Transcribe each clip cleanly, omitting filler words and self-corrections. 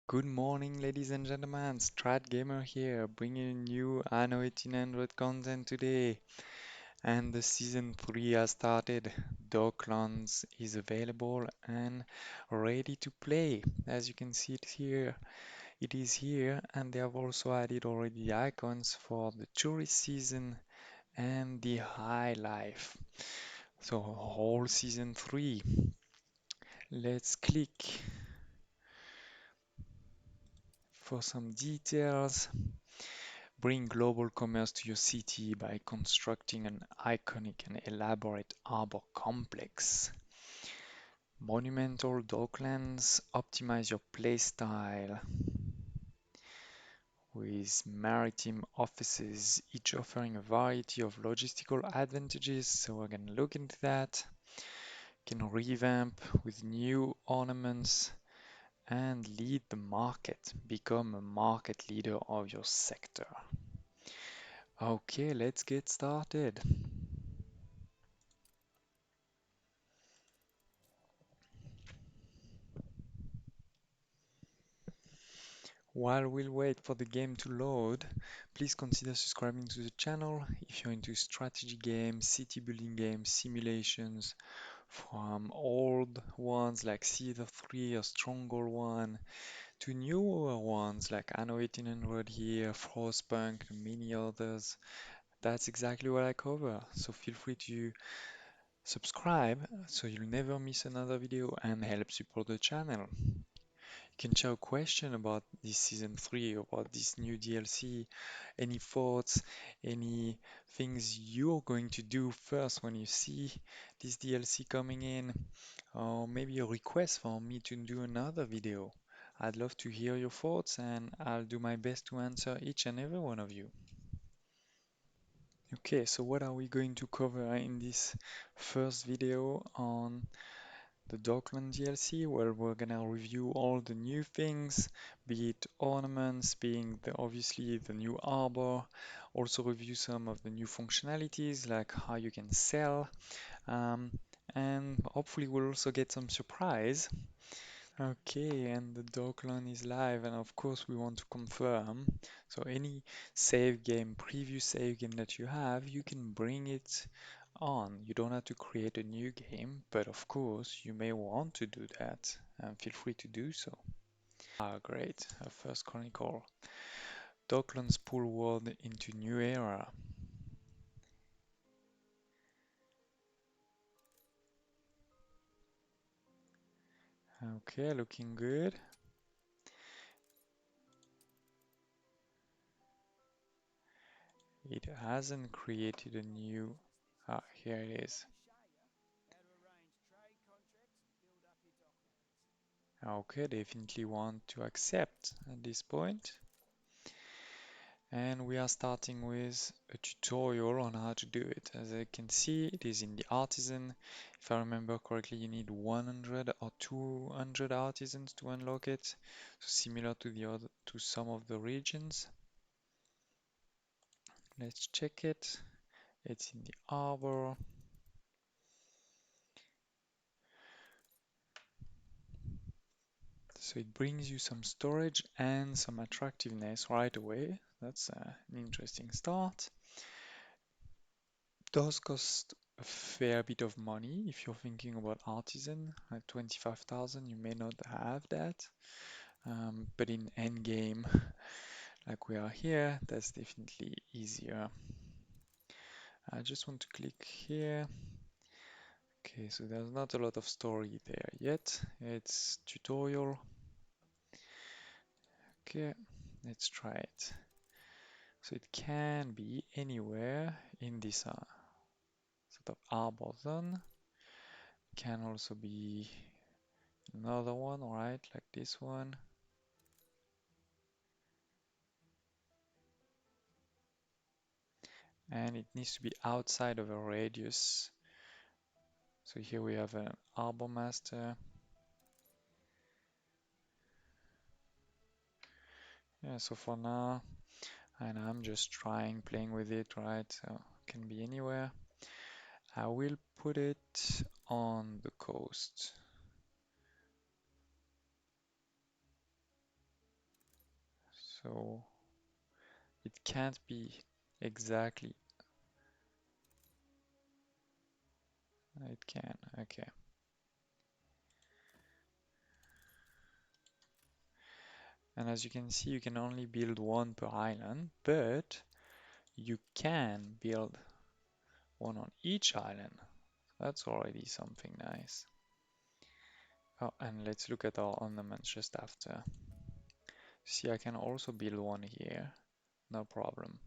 Good morning, ladies and gentlemen. Strat Gamer here, bringing you Anno 1800 content today. And the season 3 has started. Docklands is available and ready to play. As you can see it is here, and they have also added already the icons for the tourist season and the high life. So, whole season 3. Let's click for some details. Bring global commerce to your city by constructing an iconic and elaborate harbor complex. Monumental docklands optimize your playstyle with maritime offices, each offering a variety of logistical advantages. So we're going to look into that. Can revamp with new ornaments and lead the market. Become a market leader of your sector. Okay, let's get started. While we'll wait for the game to load, please consider subscribing to the channel if you're into strategy games, city building games, simulations, from old ones like Theater 3 or Stronghold 1 to newer ones like Anno 1800 here, Frostpunk, and many others. That's exactly what I cover, so feel free to subscribe so you'll never miss another video and help support the channel. Can share a question about this season 3, about this new DLC, any thoughts, any things you're going to do first when you see this DLC coming in, or maybe a request for me to do another video. I'd love to hear your thoughts and I'll do my best to answer each and every one of you. Okay, so what are we going to cover in this first video on the Dockland DLC, where we're gonna review all the new things, be it ornaments, being obviously the new harbor, also review some of the new functionalities like how you can sell, um, and hopefully we'll also get some surprise. Okay, and the Dockland is live, and of course we want to confirm. So any save game, previous save game that you have, you can bring it on. You don't have to create a new game, but of course you may want to do that, and feel free to do so. Ah, great, a first chronicle. Docklands pull world into new era. Okay, looking good. It hasn't created a new... Ah, here it is. Okay, definitely want to accept at this point. And we are starting with a tutorial on how to do it. As I can see, it is in the artisan. If I remember correctly, you need 100 or 200 artisans to unlock it. So similar to some of the regions. Let's check it. It's in the harbor. So it brings you some storage and some attractiveness right away. That's an interesting start. Does cost a fair bit of money if you're thinking about artisan. At 25,000, you may not have that, but in endgame, like we are here, that's definitely easier. I just want to click here. Okay, so there's not a lot of story there yet. It's tutorial. Okay, let's try it. So it can be anywhere in this sort of harbor zone. Can also be another one, right, like this one. And it needs to be outside of a radius. So here we have an harbormaster. Yeah, so for now, and I'm just playing with it, right? So it can be anywhere. I will put it on the coast. So it can't be exactly. It can, okay. And as you can see, you can only build one per island, but you can build one on each island. That's already something nice. Oh, and let's look at our ornaments just after. See, I can also build one here, no problem.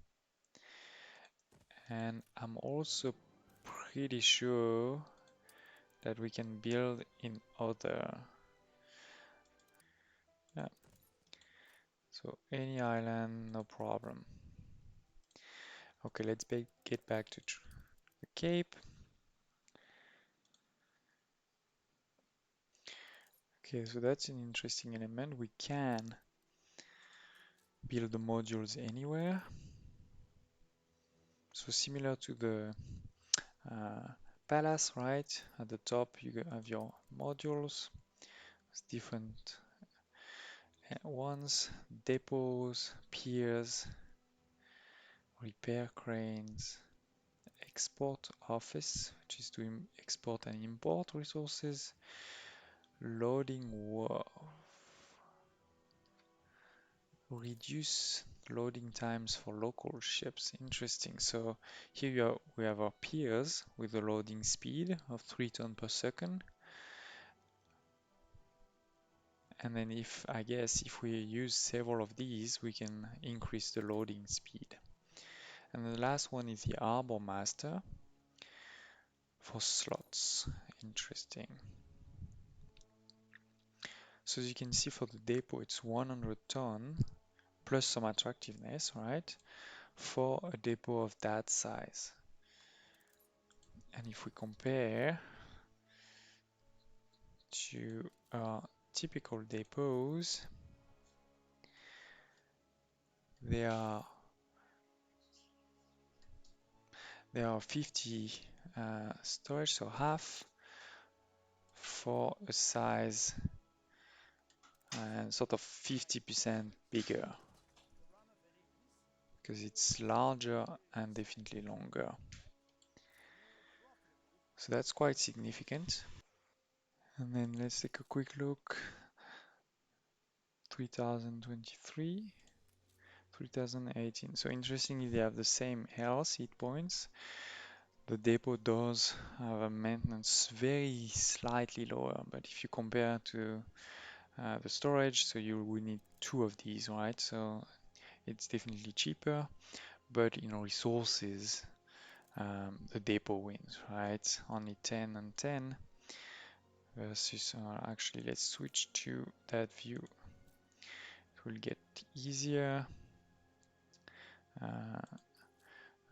And I'm also pretty sure that we can build in other. Yeah. So any island, no problem. Okay, let's get back to the Cape. Okay, so that's an interesting element. We can build the modules anywhere. So similar to the uh, palace, right? At the top you have your modules, different ones, depots, piers, repair cranes, export office, which is to export and import resources, loading wharf, reduce loading times for local ships. Interesting. So here we have our piers with a loading speed of 3 tons per second. And then I guess if we use several of these, we can increase the loading speed. And the last one is the harbormaster for slots. Interesting. So as you can see for the depot, it's 100 ton plus some attractiveness, right? For a depot of that size. And if we compare to typical depots, there are 50 storage, so half for a size and sort of 50% bigger because it's larger and definitely longer. So that's quite significant. And then let's take a quick look. 3023, 3018. So interestingly, they have the same health hit points. The depot does have a maintenance very slightly lower, but if you compare to the storage, so you will need two of these, right? So it's definitely cheaper, but resources, the depot wins, right? Only 10 and 10 versus, actually, let's switch to that view. It will get easier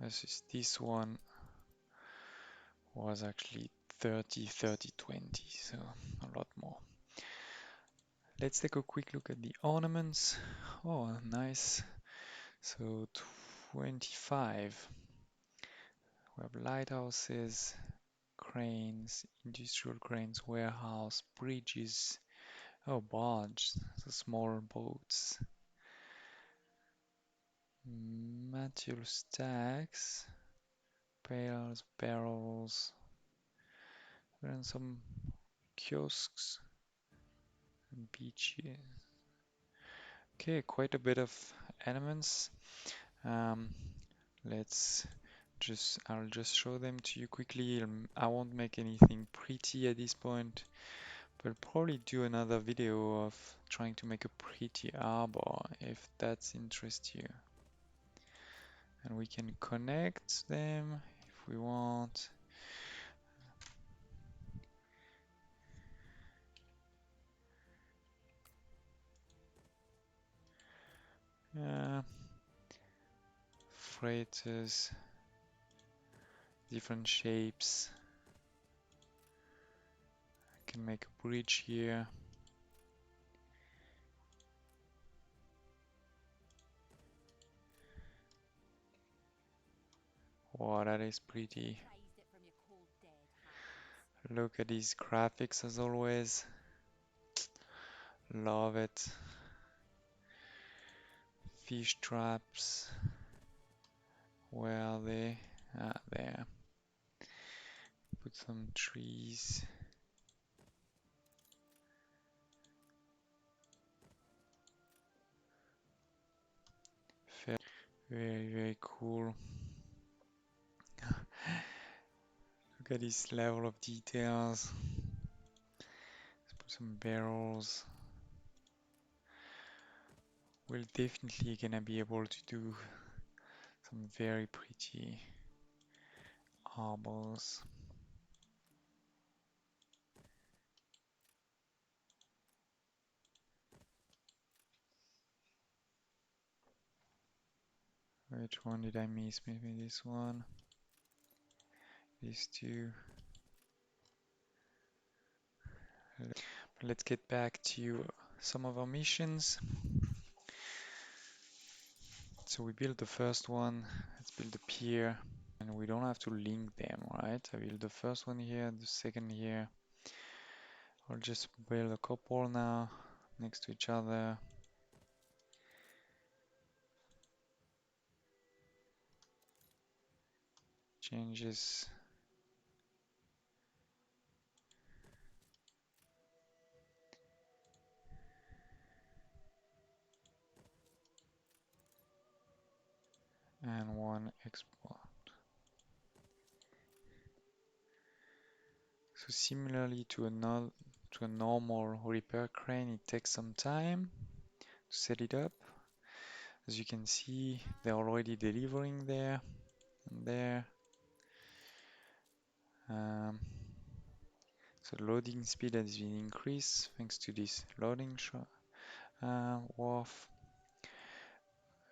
versus this one was actually 30, 30, 20, so a lot more. Let's take a quick look at the ornaments. Oh, nice. So 25. We have lighthouses, cranes, industrial cranes, warehouse, bridges. Oh, barge, so small boats. Material stacks, pails, barrels, and some kiosks and beaches. Okay, quite a bit of elements. Um, I'll just show them to you quickly. I won't make anything pretty at this point, but I'll probably do another video of trying to make a pretty harbor if that interests you. And we can connect them if we want. Freighters, different shapes. I can make a bridge here. Wow, that is pretty. Look at these graphics as always. Love it. fish traps. Where are they? Ah, there. Put some trees. Very, very cool. Look at this level of details. Let's put some barrels. We're definitely gonna be able to do some very pretty harbors. Which one did I miss? Maybe this one. These two. Let's get back to some of our missions. So we built the first one. Let's build a pier. And we don't have to link them, right? I build the first one here, the second here. I'll just build a couple now next to each other. Changes. And one export. So similarly to a normal repair crane, it takes some time to set it up. As you can see, they're already delivering there and there. So loading speed has been increased thanks to this loading wharf.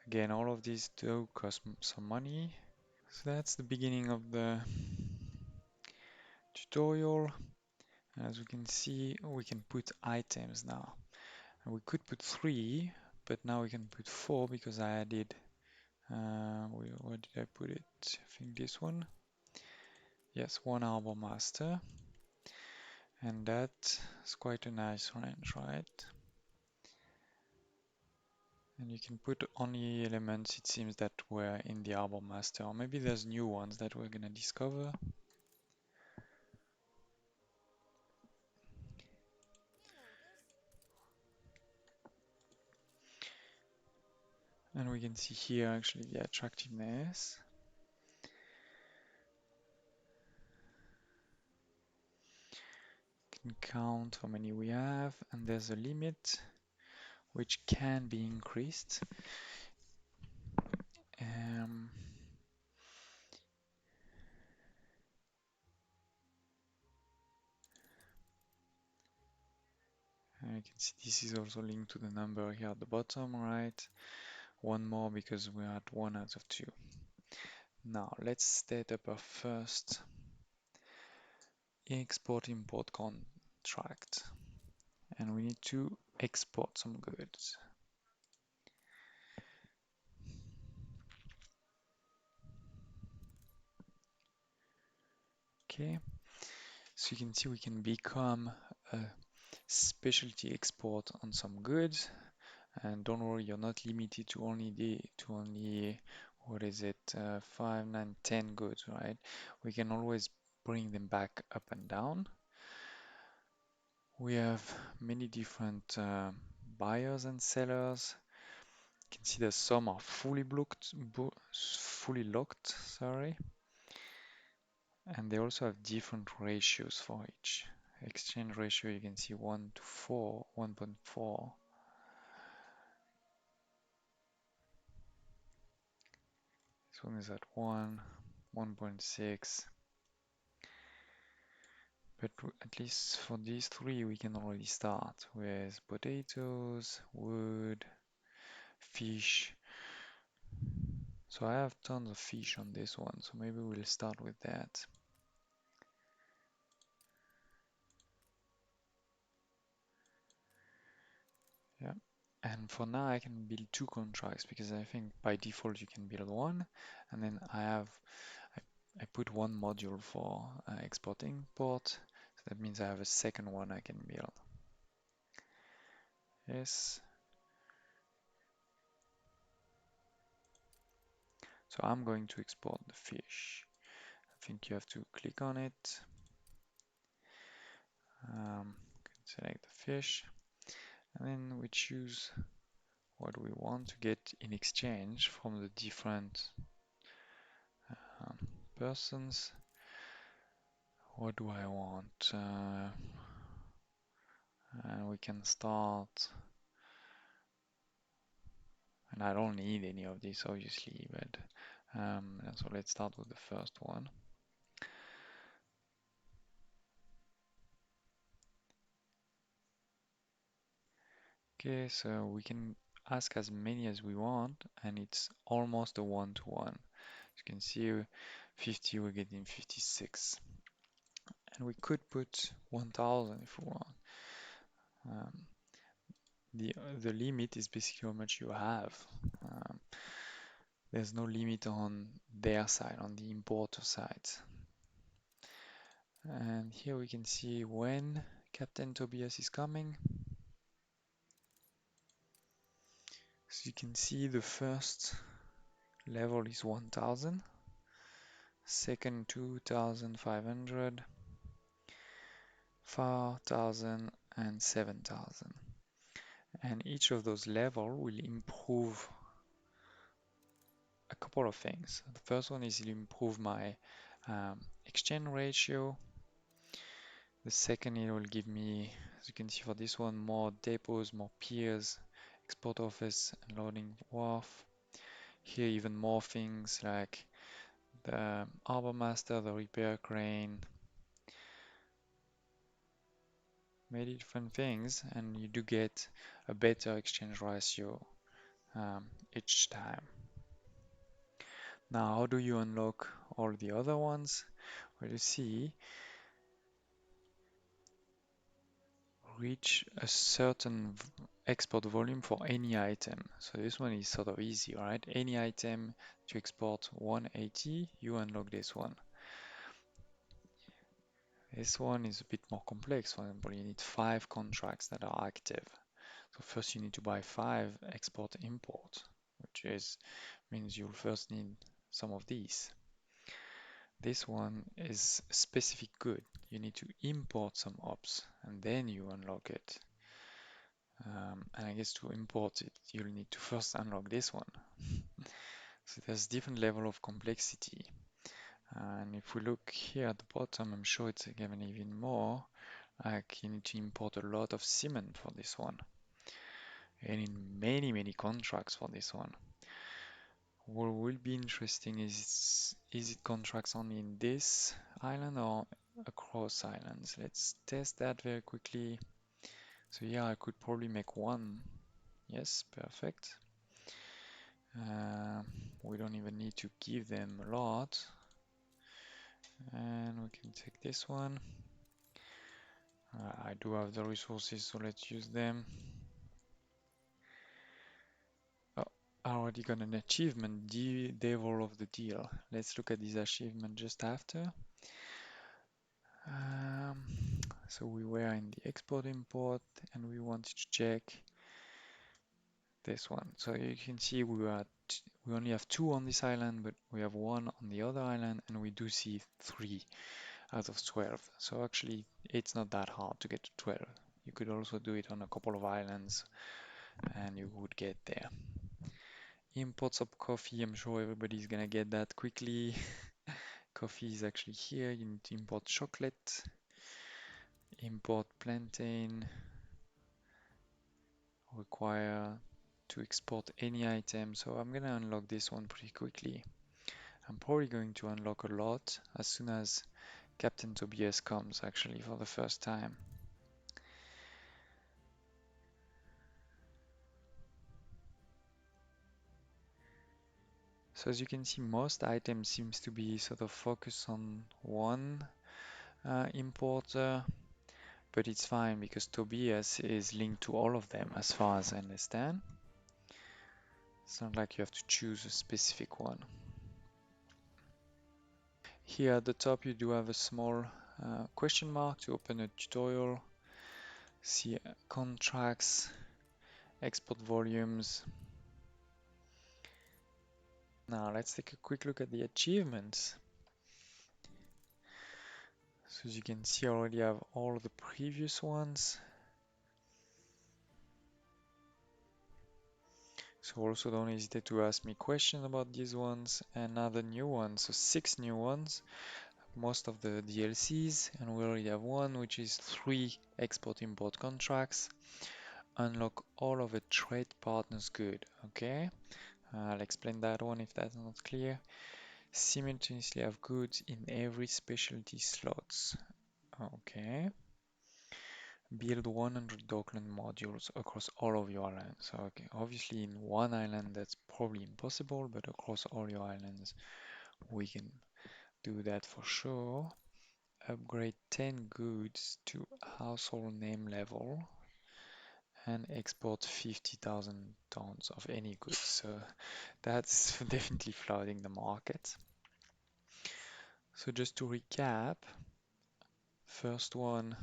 Again, all of these do cost some money. So that's the beginning of the tutorial. As we can see, we can put items now. And we could put 3, but now we can put 4 because I added, where did I put it? I think this one. Yes, one harbormaster. And that's quite a nice range, right? And you can put only elements, it seems, that were in the harbormaster. Or maybe there's new ones that we're gonna discover. And we can see here actually the attractiveness. Can count how many we have, and there's a limit which can be increased. You can see this is also linked to the number here at the bottom, right? One more because we're at 1 out of 2. Now let's set up our first export-import contract, and we need to export some goods. Okay, so you can see we can become a specialty export on some goods, and don't worry, you're not limited to only what is it, 5, 9, 10 goods, right? We can always bring them back up and down. We have many different buyers and sellers. You can see that some are fully locked, sorry. And they also have different ratios for each. Exchange ratio, you can see 1 to 4, 1.4. This one is at 1, 1.6. But at least for these 3, we can already start with potatoes, wood, fish. So I have tons of fish on this one, so maybe we'll start with that. Yeah, and for now I can build 2 contracts because I think by default you can build 1, and then I put 1 module for exporting import, so that means I have a second one I can build. Yes. So I'm going to export the fish. I think you have to click on it. Select the fish, and then we choose what we want to get in exchange from the different um, persons. What do I want? And we can start, and I don't need any of this obviously, but so let's start with the first one. Okay, so we can ask as many as we want, and it's almost a one-to-one. As you can see, 50, we're getting 56. And we could put 1000 if we want. Um, the limit is basically how much you have. Um, there's no limit on their side, on the importer side. And here we can see when Captain Tobias is coming. So you can see the first level is 1000, second 2500, 4000 and 7000. And each of those levels will improve a couple of things. The first one is to improve my exchange ratio. The second, it will give me, as you can see for this one, more depots, more piers, export office, and loading wharf. Here even more things like the harbormaster, the repair crane, many different things, and you do get a better exchange ratio each time. Now, how do you unlock all the other ones? Well, you see, reach a certain export volume for any item. So this one is sort of easy, right? Any item to export 180, you unlock this one. This one is a bit more complex. For example, you need 5 contracts that are active. So first you need to buy 5 export import, which means you'll first need some of these. This one is specific good. You need to import some ops and then you unlock it. And I guess to import it, you'll need to first unlock this one. So there's different level of complexity. And if we look here at the bottom, I'm sure it's given even more. Like you need to import a lot of cement for this one. And in many contracts for this one. What will be interesting is it contracts only in this island or across islands? Let's test that very quickly. So yeah, I could probably make one. Yes, perfect. We don't even need to give them a lot. And we can take this one. I do have the resources, so let's use them. Oh, I already got an achievement, the devil of the deal. Let's look at this achievement just after. So we were in the export import and we wanted to check this one. So you can see we only have 2 on this island, but we have 1 on the other island, and we do see 3 out of 12. So actually, it's not that hard to get to 12. You could also do it on a couple of islands, and you would get there. Imports of coffee, I'm sure everybody's gonna get that quickly. Coffee is actually here. You need to import chocolate, import plantain, require to export any item. So I'm gonna unlock this one pretty quickly. I'm probably going to unlock a lot as soon as Captain Tobias comes actually for the first time. So as you can see, most items seems to be sort of focused on one importer, but it's fine because Tobias is linked to all of them as far as I understand. It's not like you have to choose a specific one. Here at the top you do have a small question mark to open a tutorial. See contracts, export volumes, Now let's take a quick look at the achievements. So as you can see, I already have all the previous ones. So also don't hesitate to ask me questions about these ones and other new ones. So 6 new ones, most of the DLCs, and we already have one, which is 3 export-import contracts. Unlock all of a trade partner's good, okay? I'll explain that one if that's not clear. Simultaneously have goods in every specialty slots. Okay. Build 100 Dockland modules across all of your islands. Okay, obviously in one island that's probably impossible, but across all your islands we can do that for sure. Upgrade 10 goods to household name level and export 50,000 tons of any goods. So that's definitely flooding the market. So just to recap, first one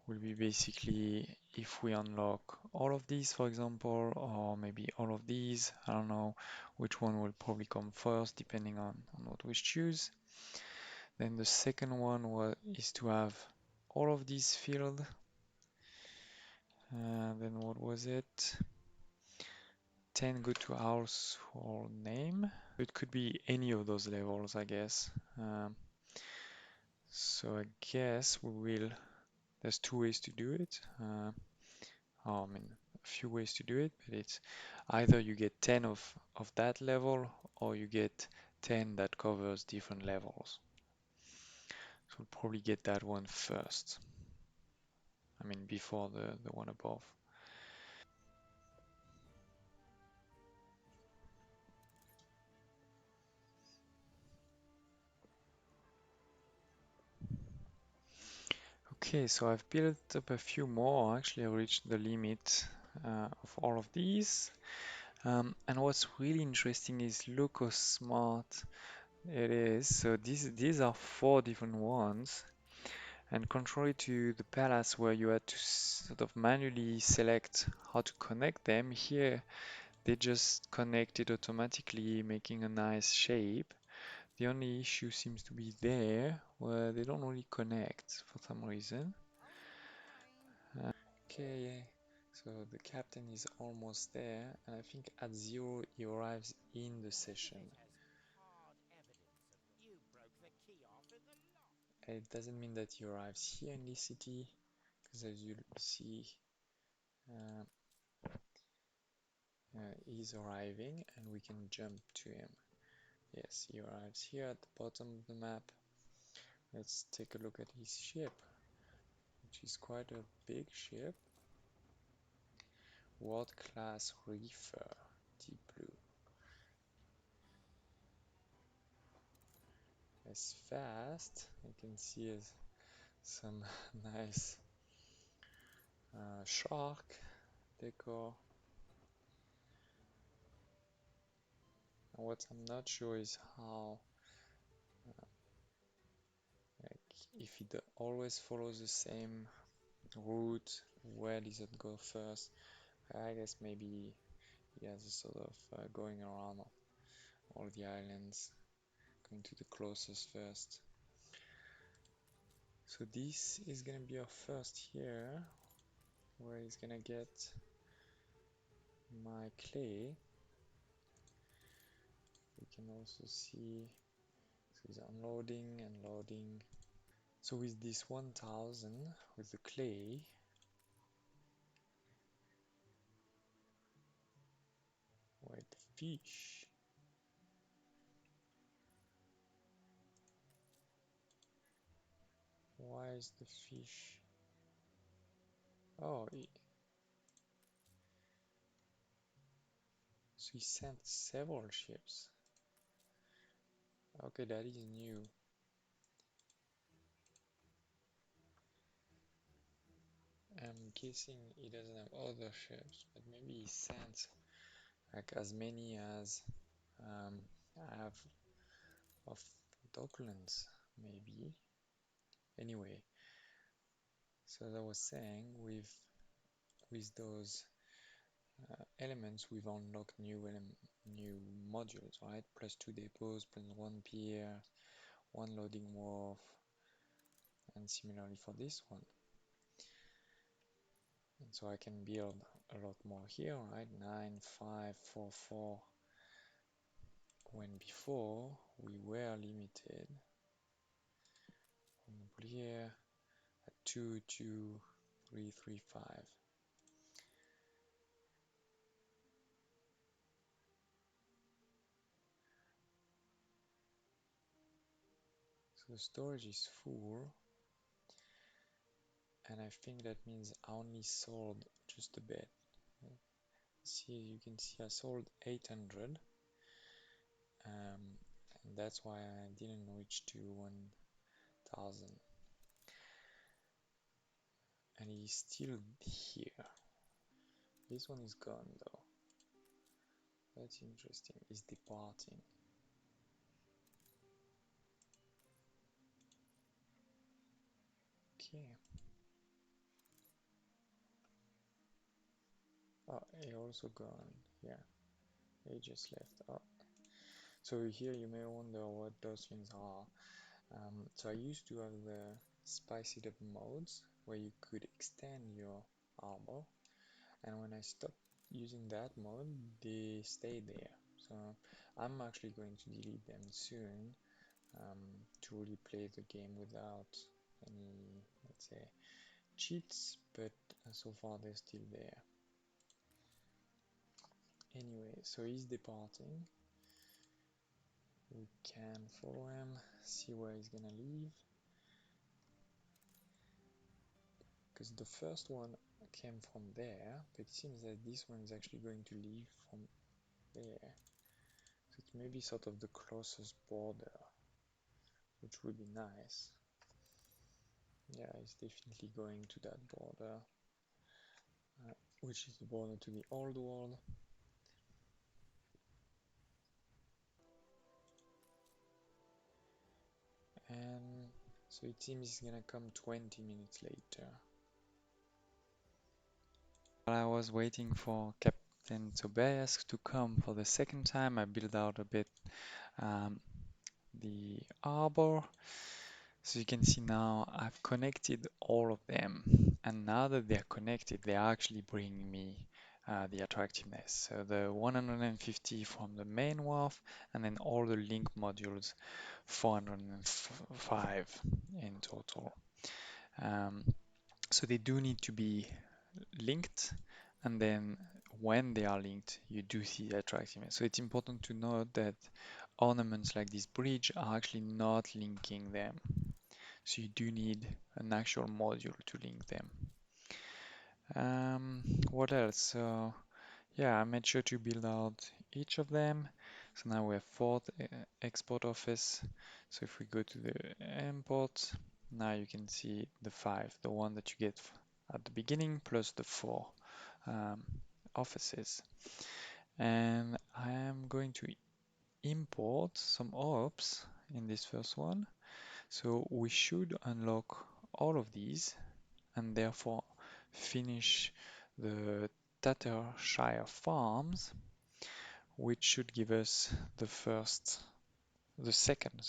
will be basically if we unlock all of these, for example, or maybe all of these. I don't know which one will probably come first, depending on what we choose. Then the second one is to have all of these filled. Then what was it? 10 go to household name. It could be any of those levels, I guess. So I guess we will. There's two ways to do it. I mean, a few ways to do it, but it's either you get 10 of that level or you get 10 that covers different levels. So we'll probably get that one first. I mean, before the one above. Okay, so I've built up a few more. Actually, I reached the limit of all of these. And what's really interesting is look how smart it is. So these are 4 different ones. And contrary to the palace where you had to sort of manually select how to connect them, here they just connect it automatically, making a nice shape. The only issue seems to be there, where they don't really connect for some reason. Okay, so the captain is almost there, and I think at 0 he arrives in the session. And it doesn't mean that he arrives here in this city, because as you see, uh, he's arriving and we can jump to him. Yes, he arrives here at the bottom of the map. Let's take a look at his ship, which is quite a big ship. World Class Reefer, deep blue. It's fast. You can see some nice shark decor. And what I'm not sure is how, like, if it always follows the same route, where does it go first? I guess maybe he has a sort of going around all the islands, going to the closest first. So this is gonna be our first here, where he's gonna get my clay. We can also see, so he's unloading and loading. So with this 1000, with the clay, wait, fish. Why is the fish? Oh, so he sent several ships. Okay, that is new. I'm guessing he doesn't have other ships, but maybe he sent like as many as I have of Docklands, maybe. Anyway, so as I was saying, with those elements, we've unlocked new modules, right? Plus 2 depots, plus 1 pier, 1 loading wharf, and similarly for this one. And so I can build a lot more here, right? 9, 5, 4, 4, when before we were limited, for example here, at 2, 2, 3, 3, 5. So the storage is full, and I think that means I only sold just a bit. See, you can see I sold 800, and that's why I didn't reach to 1000. And he's still here. This one is gone though. That's interesting. He's departing. Okay. Oh, he also gone. Yeah, he just left. Oh. So here you may wonder what those things are. So I used to have the spiced up modes where you could extend your arbor, and when I stopped using that mode, they stay there. So I'm actually going to delete them soon, to really play the game without any, let's say, cheats, but so far they're still there. Anyway, so he's departing. We can follow him, see where he's gonna leave. Because the first one came from there, but it seems that this one is actually going to leave from there. So it may be sort of the closest border, which would be nice. Yeah, it's definitely going to that border, which is the border to the old world. And so it seems it's gonna come 20 minutes later. While I was waiting for Captain Tobias to come for the second time, I built out a bit the arbor. So you can see now I've connected all of them, and now that they're connected, they're actually bringing me the attractiveness. So the 150 from the main wharf, and then all the link modules, 405 in total. So they do need to be linked, and then when they are linked, you do see the attractiveness. So it's important to note that ornaments like this bridge are actually not linking them. So you do need an actual module to link them. What else? So yeah, I made sure to build out each of them. So now we have 4th export office. So if we go to the import, now you can see the 5, the one that you get at the beginning plus the 4 um, offices. And I am going to import some ops in this first one. So we should unlock all of these and therefore finish the Tattershire farms, which should give us the second,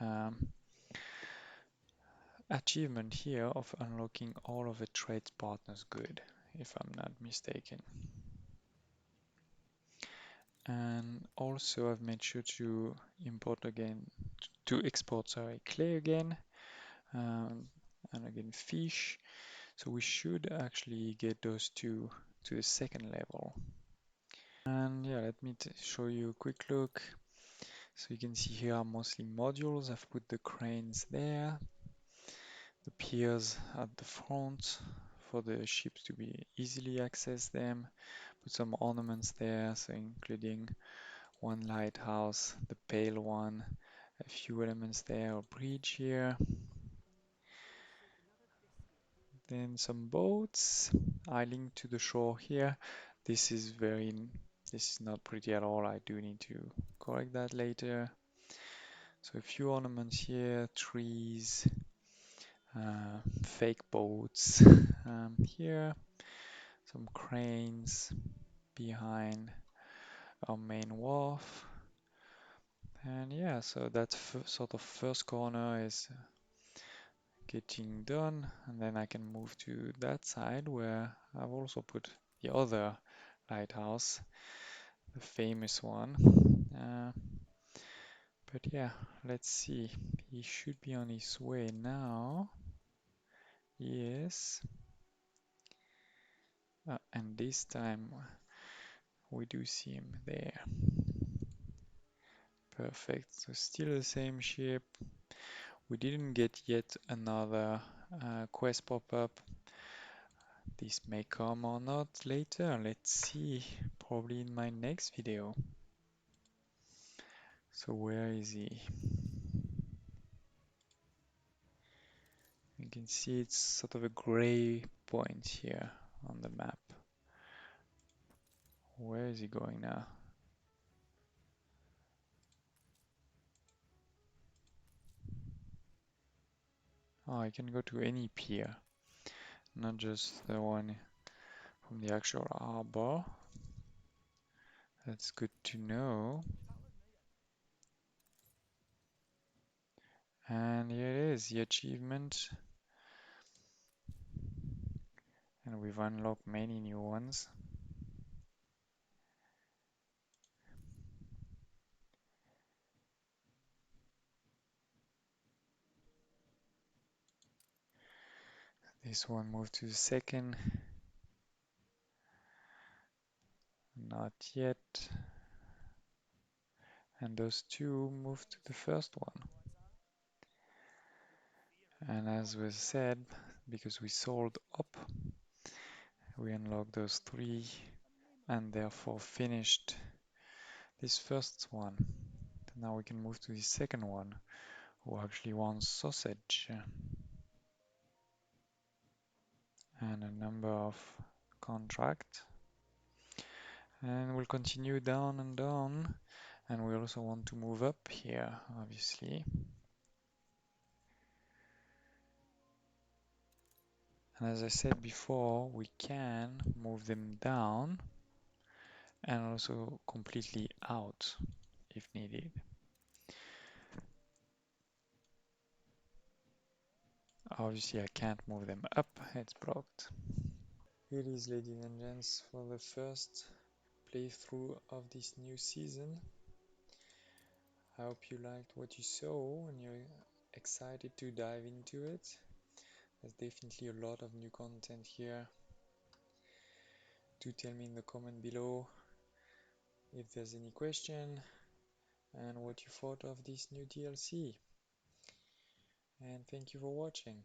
um, achievement here of unlocking all of the trade partners good, if I'm not mistaken. And also I've made sure to export clay again, and again fish. So we should actually get those two to the second level. And yeah, let me show you a quick look. So you can see here are mostly modules. I've put the cranes there, the piers at the front for the ships to be easily access them. Put some ornaments there, so including one lighthouse, the pale one, a few elements there, a bridge here. Then some boats. I link to the shore here. This is not pretty at all. I do need to correct that later. So a few ornaments here, trees, fake boats here. some cranes behind our main wharf. And yeah, so that sort of first corner is getting done, and then I can move to that side where I've also put the other lighthouse, the famous one. Uh, but yeah, let's see. He should be on his way now. Yes. And this time we do see him there. Perfect. So still the same ship. We didn't get yet another quest pop-up. This may come or not later. Let's see. Probably in my next video. So where is he? You can see it's sort of a gray point here on the map. Where is he going now? Oh, I can go to any pier, not just the one from the actual harbor. That's good to know. And here it is, the achievement. And we've unlocked many new ones. This one moved to the second. Not yet. And those two moved to the first one. And as was said, because we sold up, we unlocked those three and therefore finished this first one. Now we can move to the second one, who actually wants sausage. And a number of contract. And we'll continue down and down. And we also want to move up here, obviously. And as I said before, we can move them down and also completely out if needed. Obviously, I can't move them up, it's blocked. Here it is, ladies and gents, for the first playthrough of this new season. I hope you liked what you saw and you're excited to dive into it. There's definitely a lot of new content here. Do tell me in the comment below if there's any question and what you thought of this new DLC. And thank you for watching.